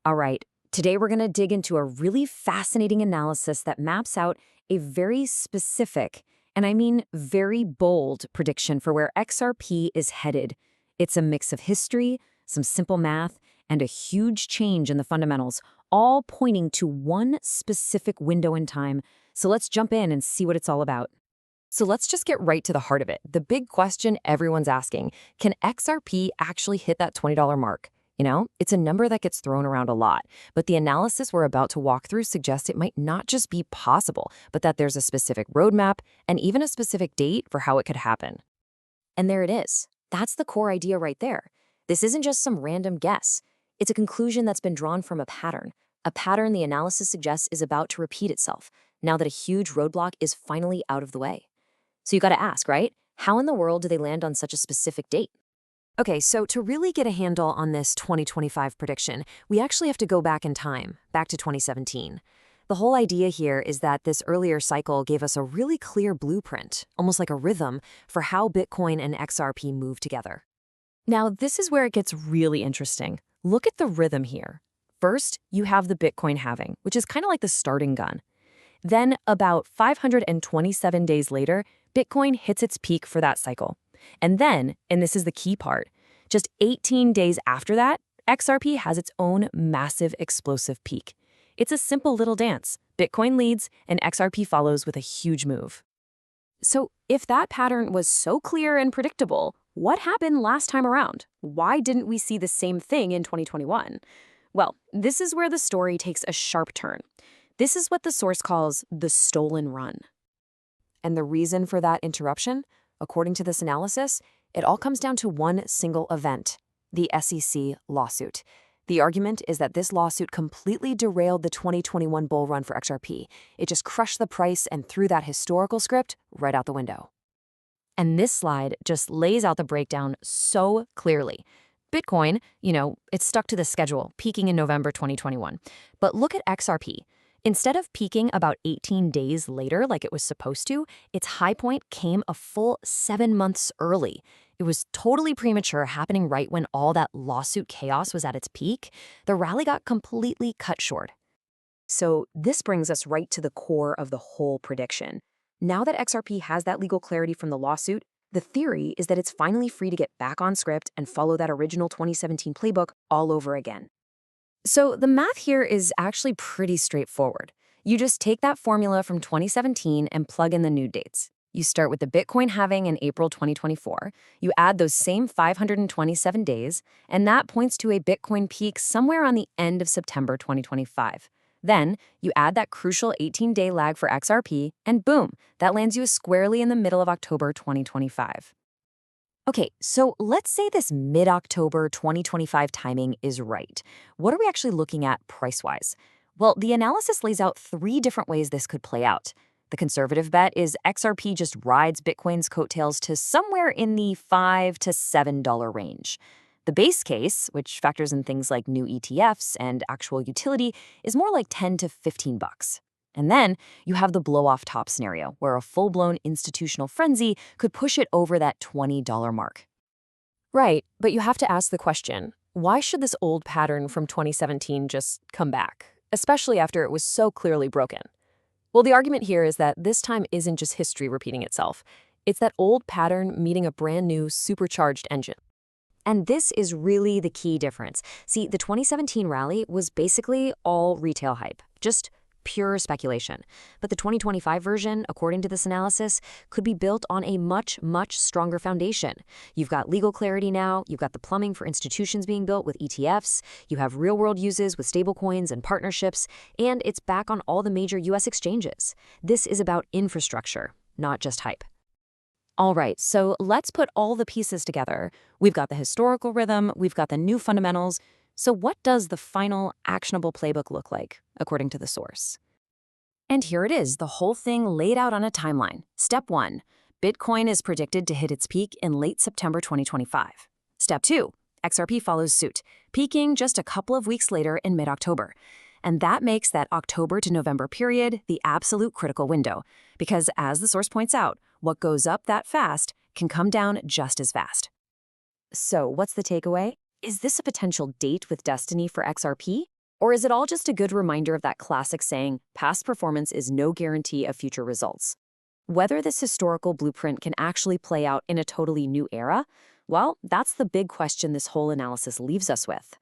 All right, today we're going to dig into a really fascinating analysis that maps out a very specific, and I mean very bold, prediction for where XRP is headed. It's a mix of history, some simple math, and a huge change in the fundamentals, all pointing to one specific window in time. So let's jump in and see what it's all about. So let's just get right to the heart of it. The big question everyone's asking, can XRP actually hit that $20 mark? It's a number that gets thrown around a lot, but the analysis we're about to walk through suggests it might not just be possible, but that there's a specific roadmap and even a specific date for how it could happen. And there it is. That's the core idea right there. This isn't just some random guess. It's a conclusion that's been drawn from a pattern the analysis suggests is about to repeat itself, now that a huge roadblock is finally out of the way. So you gotta ask, right? How in the world do they land on such a specific date? Okay, so to really get a handle on this 2025 prediction, we actually have to go back in time, back to 2017. The whole idea here is that this earlier cycle gave us a really clear blueprint, almost like a rhythm, for how Bitcoin and XRP move together. Now, this is where it gets really interesting. Look at the rhythm here. First, you have the Bitcoin halving, which is kind of like the starting gun. Then, about 527 days later, Bitcoin hits its peak for that cycle. And then, and this is the key part, just 18 days after that, XRP has its own massive explosive peak. It's a simple little dance. Bitcoin leads and XRP follows with a huge move. So if that pattern was so clear and predictable, what happened last time around? Why didn't we see the same thing in 2021? Well, this is where the story takes a sharp turn. This is what the source calls the stolen run. And the reason for that interruption? According to this analysis, it all comes down to one single event, the SEC lawsuit. The argument is that this lawsuit completely derailed the 2021 bull run for XRP. It just crushed the price and threw that historical script right out the window. And this slide just lays out the breakdown so clearly. Bitcoin, it's stuck to the schedule, peaking in November 2021. But look at XRP. Instead of peaking about 18 days later like it was supposed to, its high point came a full 7 months early. It was totally premature, happening right when all that lawsuit chaos was at its peak. The rally got completely cut short. So this brings us right to the core of the whole prediction. Now that XRP has that legal clarity from the lawsuit, the theory is that it's finally free to get back on script and follow that original 2017 playbook all over again. So the math here is actually pretty straightforward. You just take that formula from 2017 and plug in the new dates. You start with the Bitcoin halving in April 2024. You add those same 527 days, and that points to a Bitcoin peak somewhere on the end of September 2025. Then you add that crucial 18-day lag for XRP, and boom, that lands you squarely in the middle of October 2025. Okay, so let's say this mid-October 2025 timing is right. What are we actually looking at price-wise? Well, the analysis lays out 3 different ways this could play out. The conservative bet is XRP just rides Bitcoin's coattails to somewhere in the $5 to $7 range. The base case, which factors in things like new ETFs and actual utility, is more like $10 to $15. And then you have the blow-off top scenario, where a full-blown institutional frenzy could push it over that $20 mark. Right, but you have to ask the question, why should this old pattern from 2017 just come back, especially after it was so clearly broken? Well, the argument here is that this time isn't just history repeating itself. It's that old pattern meeting a brand new supercharged engine. And this is really the key difference. See, the 2017 rally was basically all retail hype, just pure speculation. But the 2025 version, according to this analysis, could be built on a much, much stronger foundation. You've got legal clarity now, you've got the plumbing for institutions being built with ETFs, you have real-world uses with stablecoins and partnerships, and it's back on all the major US exchanges. This is about infrastructure, not just hype. All right, so let's put all the pieces together. We've got the historical rhythm, we've got the new fundamentals. So what does the final actionable playbook look like, according to the source? And here it is, the whole thing laid out on a timeline. Step 1, Bitcoin is predicted to hit its peak in late September 2025. Step 2, XRP follows suit, peaking just a couple of weeks later in mid-October. And that makes that October to November period the absolute critical window, because as the source points out, what goes up that fast can come down just as fast. So what's the takeaway? Is this a potential date with destiny for XRP? Or is it all just a good reminder of that classic saying, past performance is no guarantee of future results? Whether this historical blueprint can actually play out in a totally new era, well, that's the big question this whole analysis leaves us with.